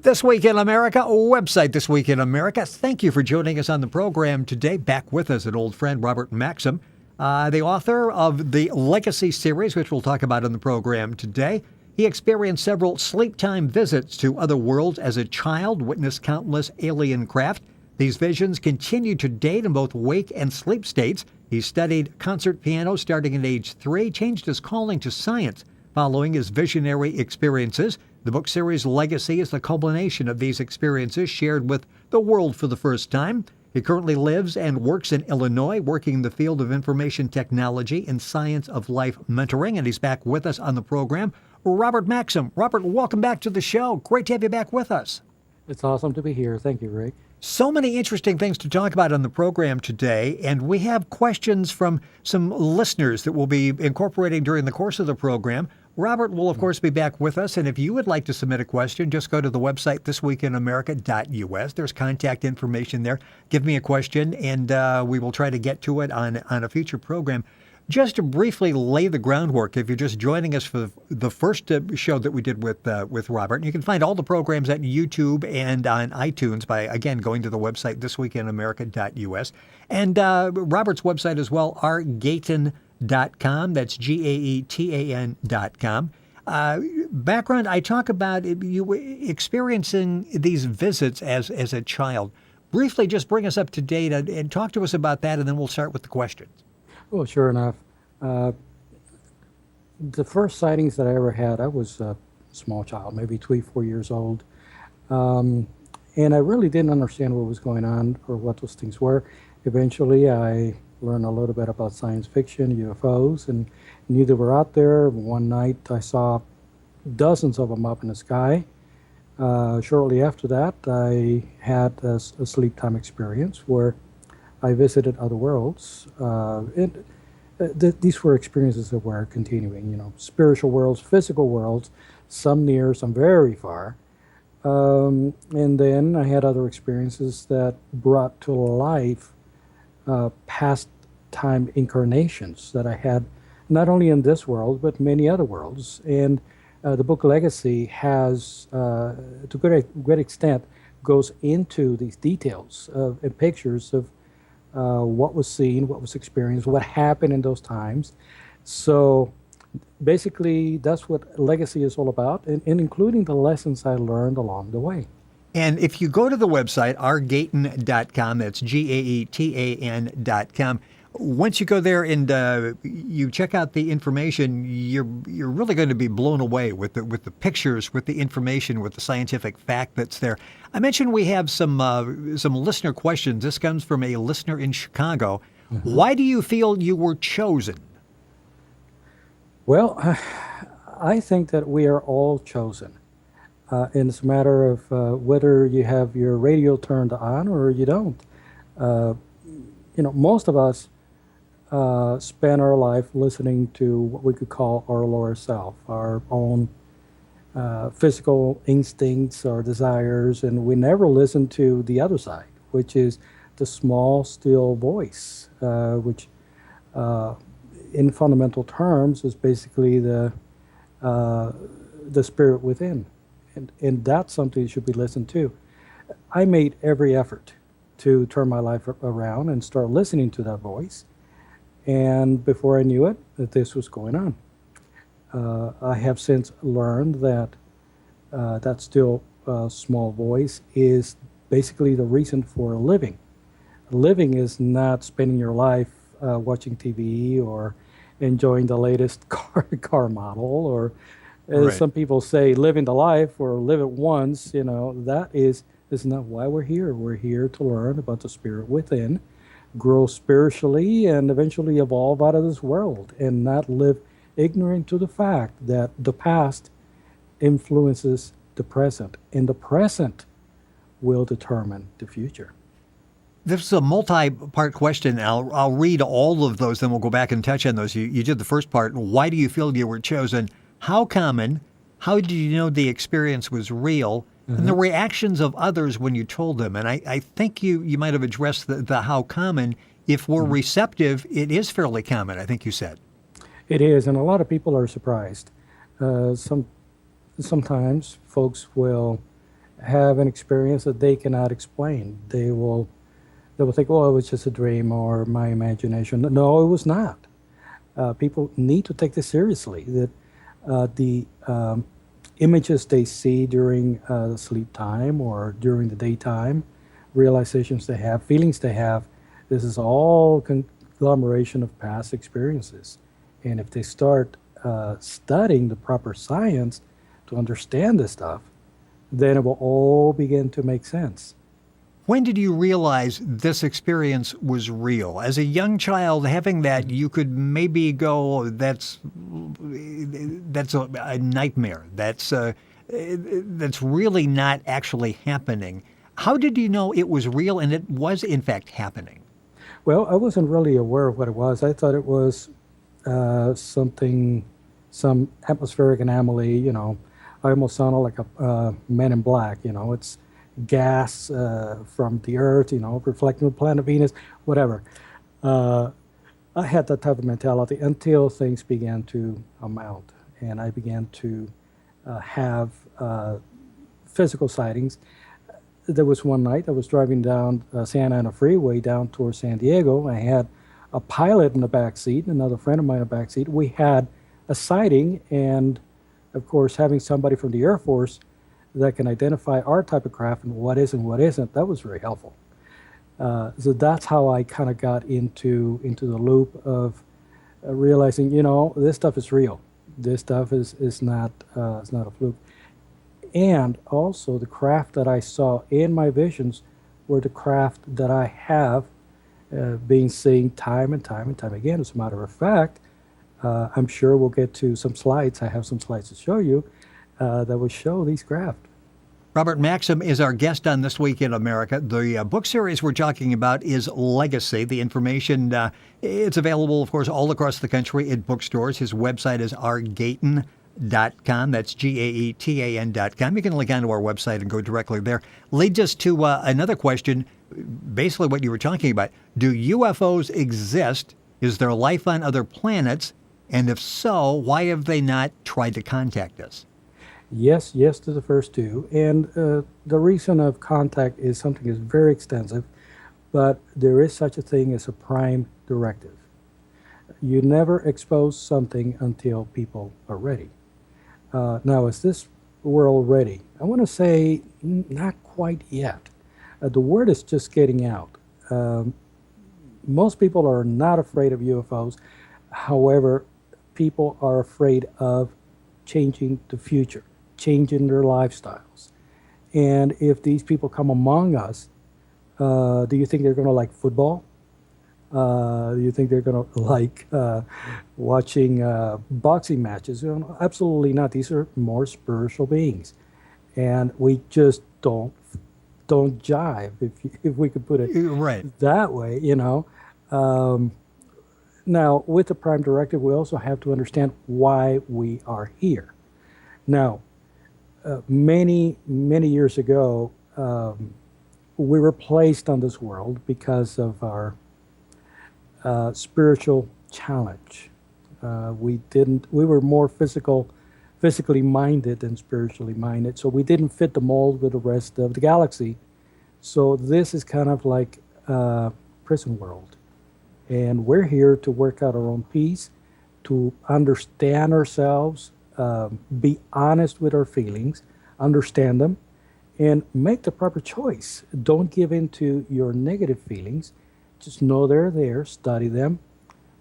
This Week in America, website This Week in America. Thank you for joining us on the program today. Back with us, an old friend, Robert Maxxim, the author of the Legacy series, which we'll talk about in the program today. He experienced several sleep time visits to other worlds as a child, witnessed countless alien craft. These visions continue to date in both wake and sleep states. He studied concert piano starting at age 3, changed his calling to science following his visionary experiences. The book series Legacy is the culmination of these experiences shared with the world for the first time. He currently lives and works in Illinois, working in the field of information technology and science of life mentoring, and he's back with us on the program. Robert Maxxim. Robert, welcome back to the show. Great to have you back with us. It's awesome to be here. Thank you, Rick. So many interesting things to talk about on the program today, and we have questions from some listeners that we'll be incorporating during the course of the program. Robert will, of course, be back with us, and if you would like to submit a question, just go to the website, thisweekinamerica.us. There's contact information there. Give me a question, and we will try to get to it on a future program. Just to briefly lay the groundwork, if you're just joining us for the first show that we did with Robert, you can find all the programs at YouTube and on iTunes by, again, going to the website, thisweekinamerica.us. And Robert's website as well, rgaetan.com. That's GAETAN.com. Background, I talk about you experiencing these visits as a child. Briefly, just bring us up to date and talk to us about that, and then we'll start with the questions. Well, sure enough. The first sightings that I ever had, I was a small child, maybe 3, 4 years old. And I really didn't understand what was going on or what those things were. Eventually, I learned a little bit about science fiction, UFOs, and knew they were out there. One night, I saw dozens of them up in the sky. Shortly after that, I had a sleep time experience where I visited other worlds. These were experiences that were continuing, spiritual worlds, physical worlds, some near, some very far. And then I had other experiences that brought to life past time incarnations that I had not only in this world, but many other worlds. And the book Legacy has, to a great extent, goes into these details and pictures of what was seen, what was experienced, what happened in those times. So basically, that's what Legacy is all about, and including the lessons I learned along the way. And if you go to the website, rgaetan.com, that's GAETAN.com, once you go there and you check out the information, you're really going to be blown away with the pictures, with the information, with the scientific fact that's there. I mentioned we have some listener questions. This comes from a listener in Chicago. Mm-hmm. Why do you feel you were chosen? Well, I think that we are all chosen. And it's a matter of whether you have your radio turned on or you don't. Most of us spend our life listening to what we could call our lower self, our own physical instincts, our desires, and we never listen to the other side, which is the small, still voice, which in fundamental terms is basically the spirit within. And that's something that should be listened to. I made every effort to turn my life around and start listening to that voice. And before I knew it, that this was going on. I have since learned that that still small voice is basically the reason for living. Living is not spending your life watching TV or enjoying the latest car model, or as some people say, living the life or live it once. That is not why we're here. We're here to learn about the spirit within, grow spiritually, and eventually evolve out of this world, and not live ignorant to the fact that the past influences the present, and the present will determine the future. This is a multi-part question. I'll read all of those, then we'll go back and touch on those. You did the first part. Why do you feel you were chosen? How common? How did you know the experience was real? Mm-hmm. And the reactions of others when you told them. And I think you might have addressed the how common. If we're receptive, it is fairly common, I think you said. It is, and a lot of people are surprised. Sometimes folks will have an experience that they cannot explain. They will think, oh, it was just a dream or my imagination. No, it was not. People need to take this seriously. That the images they see during the sleep time or during the daytime, realizations they have, feelings they have, this is all conglomeration of past experiences. And if they start studying the proper science to understand this stuff, then it will all begin to make sense. When did you realize this experience was real? As a young child, having that, you could maybe go, that's a nightmare. That's really not actually happening. How did you know it was real and it was in fact happening? Well, I wasn't really aware of what it was. I thought it was some atmospheric anomaly. I almost sounded like a Man in Black. It's gas from the Earth, reflecting the planet Venus, whatever. I had that type of mentality until things began to amount, and I began to have physical sightings. There was one night I was driving down Santa Ana Freeway down towards San Diego. I had a pilot in the back seat, another friend of mine in the back seat. We had a sighting, and of course, having somebody from the Air Force that can identify our type of craft and what is and what isn't, that was very helpful. So that's how I kind of got into the loop of realizing, this stuff is real. This stuff is not it's not a fluke. And also the craft that I saw in my visions were the craft that I have been seeing time and time and time again. As a matter of fact, I'm sure we'll get to some slides. I have some slides to show you that will show these craft. Robert Maxxim is our guest on This Week in America. The book series we're talking about is Legacy. The information, it's available, of course, all across the country in bookstores. His website is rgaetan.com. That's GAETAN.com. You can link onto our website and go directly there. Leads us to another question, basically what you were talking about. Do UFOs exist? Is there life on other planets? And if so, why have they not tried to contact us? Yes to the first two. And the reason of contact is something that's very extensive, but there is such a thing as a prime directive. You never expose something until people are ready. Now, is this world ready? I want to say not quite yet. The word is just getting out. Most people are not afraid of UFOs. However, people are afraid of changing the future, changing their lifestyles. And if these people come among us, do you think they're going to like football? Do you think they're going to like watching boxing matches? Absolutely not. These are more spiritual beings. And we just don't jive, if we could put it right that way, Now, with the Prime Directive, we also have to understand why we are here. Now, many years ago, we were placed on this world because of our spiritual challenge. We were more physically minded than spiritually minded, so we didn't fit the mold with the rest of the galaxy. So this is kind of like a prison world. And we're here to work out our own peace, to understand ourselves, be honest with our feelings, understand them, and make the proper choice. Don't give in to your negative feelings. Just know they're there, study them,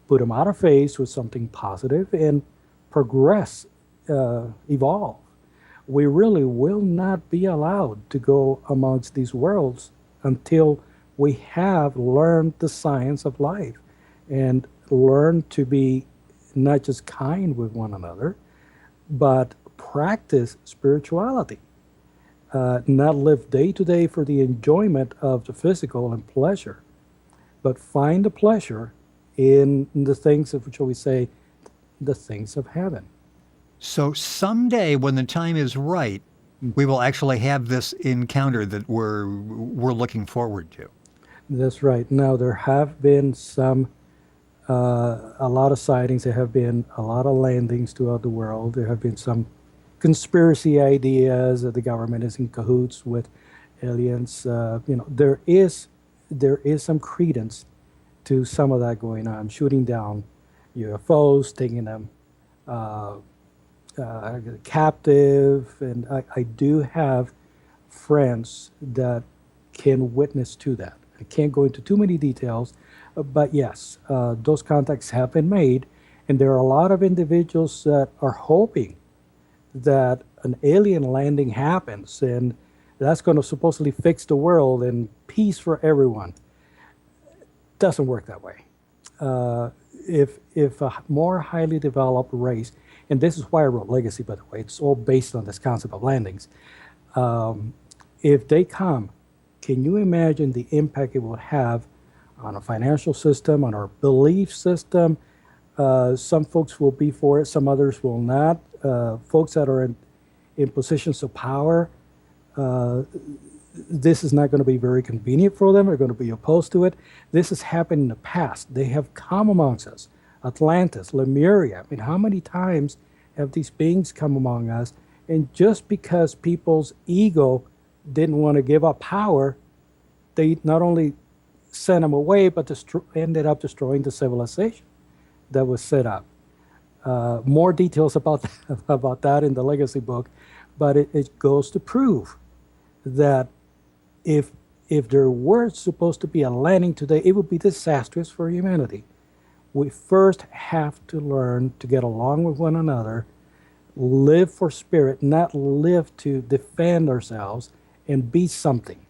put them out of phase with something positive, and progress, evolve. We really will not be allowed to go amongst these worlds until we have learned the science of life and learned to be not just kind with one another, but practice spirituality. Not live day to day for the enjoyment of the physical and pleasure, but find the pleasure in the things of, shall we say, the things of heaven. So someday when the time is right, we will actually have this encounter that we're looking forward to. That's right. Now, there have been a lot of sightings. There have been a lot of landings throughout the world. There have been some conspiracy ideas that the government is in cahoots with aliens. There is some credence to some of that going on, shooting down UFOs, taking them captive, and I do have friends that can witness to that. I can't go into too many details, but yes, those contacts have been made, and there are a lot of individuals that are hoping that an alien landing happens, and that's going to supposedly fix the world and peace for everyone. Doesn't work that way. If a more highly developed race, and this is why I wrote Legacy, by the way, it's all based on this concept of landings. If they come, can you imagine the impact it will have on a financial system, on our belief system? Some folks will be for it, some others will not. Folks that are in positions of power, this is not going to be very convenient for them. They're going to be opposed to it. This has happened in the past. They have come amongst us. Atlantis, Lemuria. I mean, how many times have these beings come among us? And just because people's ego didn't want to give up power, they not only sent them away, but ended up destroying the civilization that was set up. More details about that in the Legacy book, but it goes to prove that if there were supposed to be a landing today, it would be disastrous for humanity. We first have to learn to get along with one another, live for spirit, not live to defend ourselves, and be something.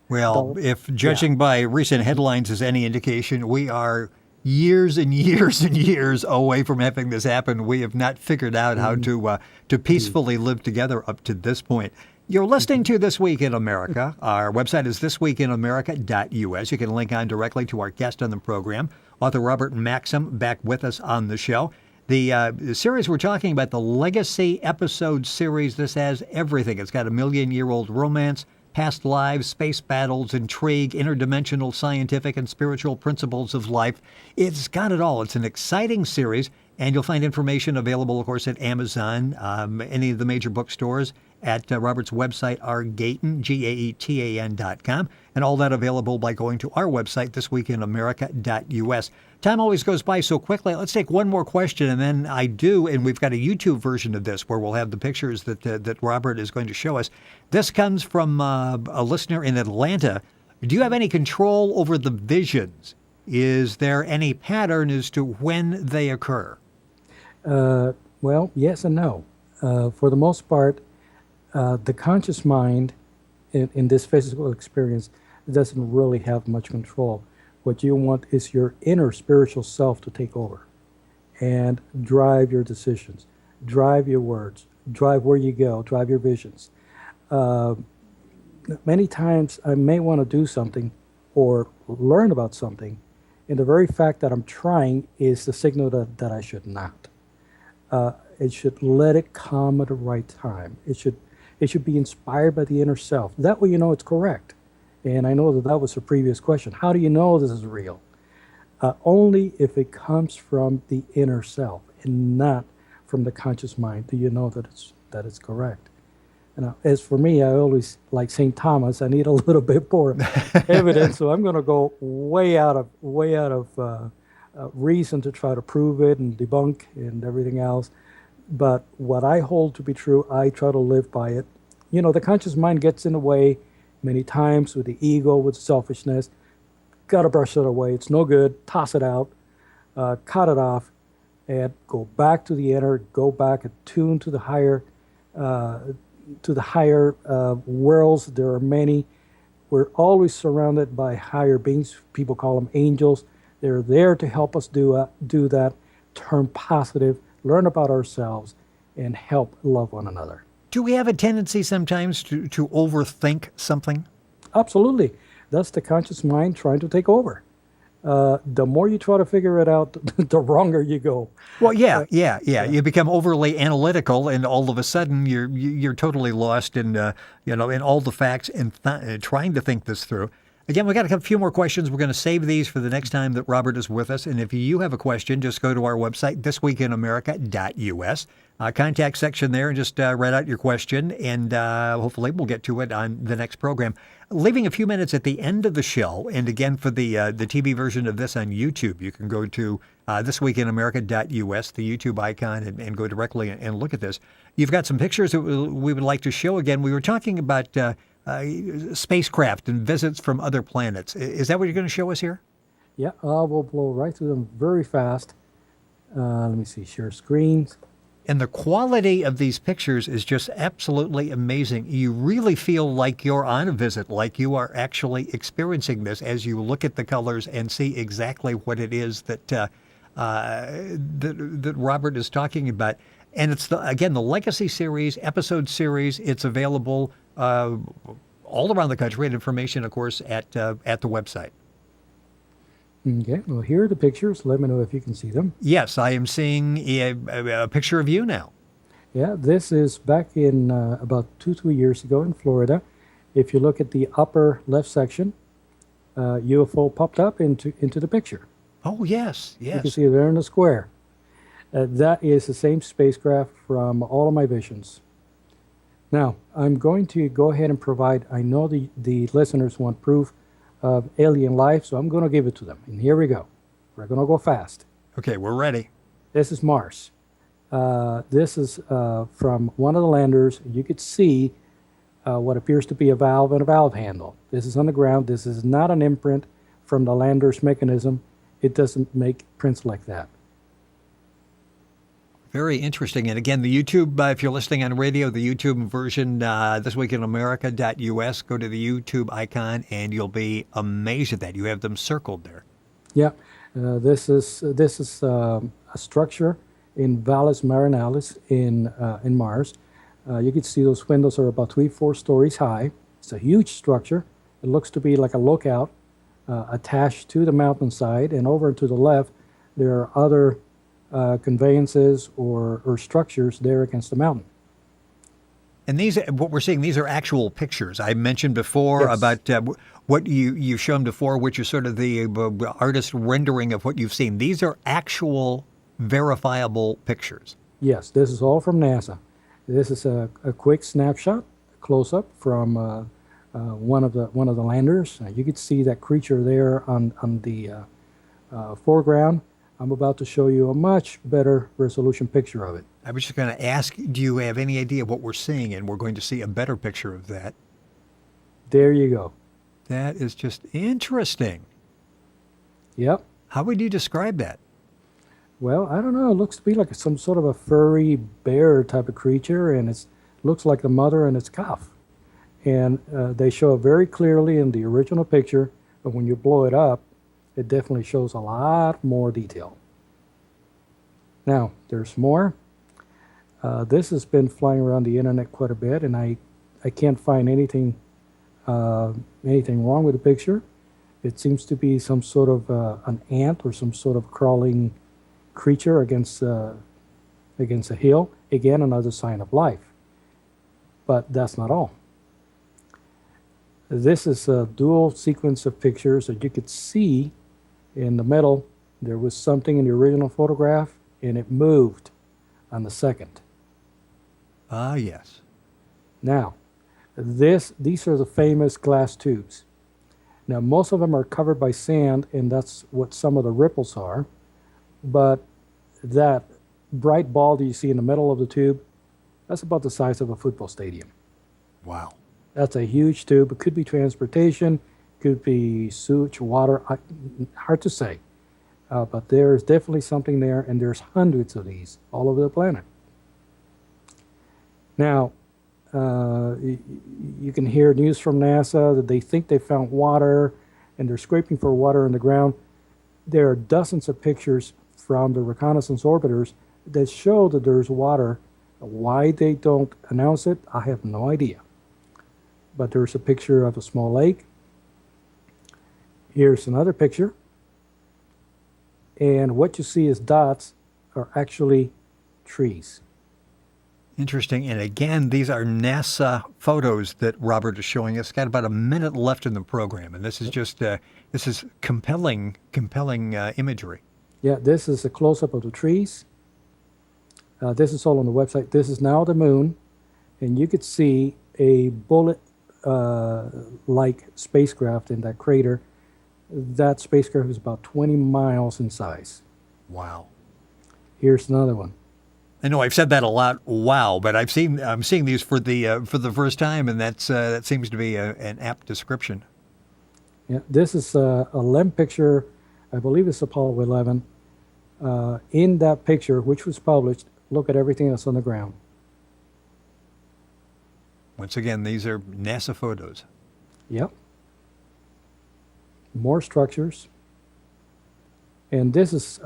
Well, if judging by recent headlines is any indication, we are years and years and years away from having this happen. We have not figured out how to peacefully live together up to this point. You're listening to This Week in America. Our website is thisweekinamerica.us. You can link on directly to our guest on the program, author Robert Maxxim, back with us on the show. The series we're talking about, the Legacy episode series, this has everything. It's got a million-year-old romance, past lives, space battles, intrigue, interdimensional scientific and spiritual principles of life. It's got it all. It's an exciting series, and you'll find information available, of course, at Amazon, any of the major bookstores. At Robert's website, rgaetan, GAETAN.com, and all that available by going to our website, thisweekinamerica.us. Time always goes by so quickly. Let's take one more question, and then and we've got a YouTube version of this where we'll have the pictures that Robert is going to show us. This comes from a listener in Atlanta. Do you have any control over the visions? Is there any pattern as to when they occur? Well, yes and no. For the most part, the conscious mind in this physical experience doesn't really have much control. What you want is your inner spiritual self to take over and drive your decisions, drive your words, drive where you go, drive your visions. Many times I may want to do something or learn about something, and the very fact that I'm trying is the signal that I should not. It should let it come at the right time. It should be inspired by the inner self. That way you know it's correct. And I know that was a previous question. How do you know this is real? Only if it comes from the inner self and not from the conscious mind do you know that it's correct. And as for me, I always, like St. Thomas, I need a little bit more evidence. So I'm going to go way out of reason to try to prove it and debunk and everything else. But what I hold to be true, I try to live by it. You know, the conscious mind gets in the way many times with the ego, with selfishness. Got to brush it away. It's no good. Toss it out. Cut it off. And go back to the inner. Go back, attune to the higher worlds. There are many. We're always surrounded by higher beings. People call them angels. They're there to help us do that. Turn positive. Learn about ourselves, and help love one another. Do we have a tendency sometimes to overthink something? Absolutely. That's the conscious mind trying to take over. The more you try to figure it out, the wronger you go. Well, yeah. You become overly analytical, and all of a sudden you're totally lost in in all the facts and trying to think this through. Again, we got a few more questions. We're going to save these for the next time that Robert is with us. And if you have a question, just go to our website, thisweekinamerica.us. Contact section there and just write out your question, and hopefully we'll get to it on the next program. Leaving a few minutes at the end of the show, and again, for the TV version of this on YouTube, you can go to thisweekinamerica.us, the YouTube icon, and go directly and look at this. You've got some pictures that we would like to show. Again, we were talking about spacecraft and visits from other planets. Is that what you're going to show us here? Yeah, we'll blow right through them very fast. Let me see, share screens. And the quality of these pictures is just absolutely amazing. You really feel like you're on a visit, like you are actually experiencing this as you look at the colors and see exactly what it is that that Robert is talking about. And it's, the Legacy series, episode series. It's available all around the country, and information, of course, at the website. Okay, well, here are the pictures. Let me know if you can see them. Yes, I am seeing a picture of you now. Yeah, this is back in about 2-3 years ago in Florida. If you look at the upper left section, UFO popped up into the picture. Oh, yes, yes. You can see it there in the square. That is the same spacecraft from all of my visions. Now, I'm going to go ahead and provide, I know the listeners want proof of alien life, so I'm going to give it to them. And here we go. We're going to go fast. Okay, we're ready. This is Mars. This is from one of the landers. You could see what appears to be a valve and a valve handle. This is on the ground. This is not an imprint from the lander's mechanism. It doesn't make prints like that. Very interesting. And again, the YouTube, if you're listening on radio, the YouTube version, thisweekinamerica.us, go to the YouTube icon, and you'll be amazed at that. You have them circled there. Yeah, this is a structure in Valles Marineris in Mars. You can see those windows are about 3-4 stories high. It's a huge structure. It looks to be like a lookout attached to the mountainside, and over to the left, there are other conveyances or structures there against the mountain. And these, what we're seeing, these are actual pictures. I mentioned before about what you've shown before, which is sort of the artist rendering of what you've seen. These are actual verifiable pictures. Yes, this is all from NASA. This is a quick snapshot, close-up from one of the landers. You could see that creature there on the foreground. I'm about to show you a much better resolution picture of it. I was just going to ask, do you have any idea what we're seeing? And we're going to see a better picture of that. There you go. That is just interesting. Yep. How would you describe that? Well, I don't know. It looks to be like some sort of a furry bear type of creature, and it looks like the mother and its calf. And they show it very clearly in the original picture, but when you blow it up, it definitely shows a lot more detail. Now, there's more. This has been flying around the internet quite a bit, and I can't find anything wrong with the picture. It seems to be some sort of an ant or some sort of crawling creature against a hill. Again, another sign of life. But that's not all. This is a dual sequence of pictures that you could see. In the middle, there was something in the original photograph, and it moved on the second. Ah, yes. Now, these are the famous glass tubes. Now, most of them are covered by sand, and that's what some of the ripples are. But that bright ball that you see in the middle of the tube, that's about the size of a football stadium. Wow. That's a huge tube. It could be transportation, could be sewage, water, hard to say. But there's definitely something there, and there's hundreds of these all over the planet. Now, you can hear news from NASA that they think they found water, and they're scraping for water in the ground. There are dozens of pictures from the reconnaissance orbiters that show that there's water. Why they don't announce it, I have no idea. But there's a picture of a small lake. Here's another picture. And what you see as dots are actually trees. Interesting. And again, these are NASA photos that Robert is showing us. Got about a minute left in the program, and this is just this is compelling imagery. Yeah, this is a close-up of the trees. This is all on the website. This is now the moon, and you could see a bullet-like spacecraft in that crater. That spacecraft is about 20 miles in size. Wow. Here's another one. I know I've said that a lot. Wow, but I'm seeing these for the first time, and that seems to be an apt description. Yeah, this is a LEM picture. I believe it's Apollo 11. In that picture, which was published, look at everything that's on the ground. Once again, these are NASA photos. Yep. More structures. And this is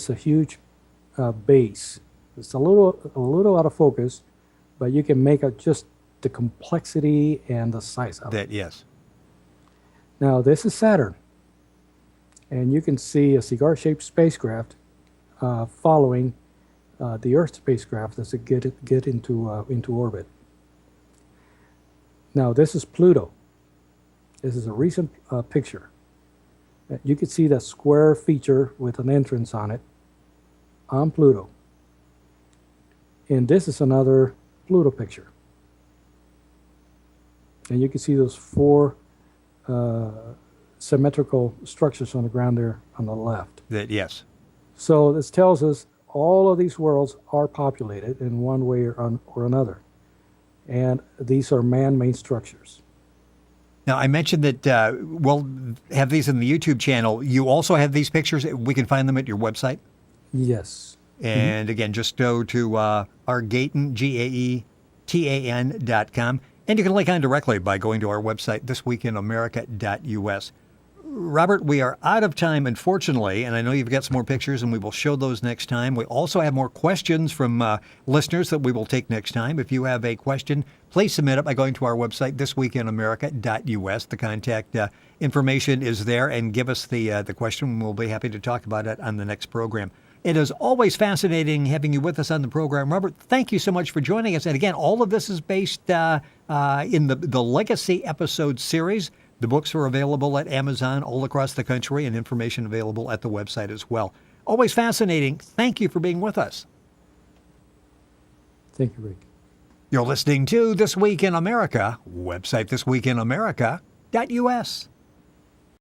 a huge base. It's a little out of focus, but you can make out just the complexity and the size of it. Yes. Now this is Saturn, and you can see a cigar-shaped spacecraft following the Earth spacecraft as it get into orbit. Now this is Pluto. This is a recent picture. You can see that square feature with an entrance on it on Pluto. And this is another Pluto picture. And you can see those four symmetrical structures on the ground there on the left. Yes. So this tells us all of these worlds are populated in one way or another. And these are man-made structures. Now, I mentioned that we'll have these in the YouTube channel. You also have these pictures. We can find them at your website? Yes. And again, just go to Gaetan, GAETAN.com. And you can link on directly by going to our website, thisweekinamerica.us. Robert, we are out of time, unfortunately, and I know you've got some more pictures, and we will show those next time. We also have more questions from listeners that we will take next time. If you have a question, please submit it by going to our website, thisweekinamerica.us. The contact information is there, and give us the question, and we'll be happy to talk about it on the next program. It is always fascinating having you with us on the program. Robert, thank you so much for joining us. And again, all of this is based in the Legacy episode series. The books are available at Amazon all across the country, and information available at the website as well. Always fascinating. Thank you for being with us. Thank you, Rick. You're listening to This Week in America, website thisweekinamerica.us.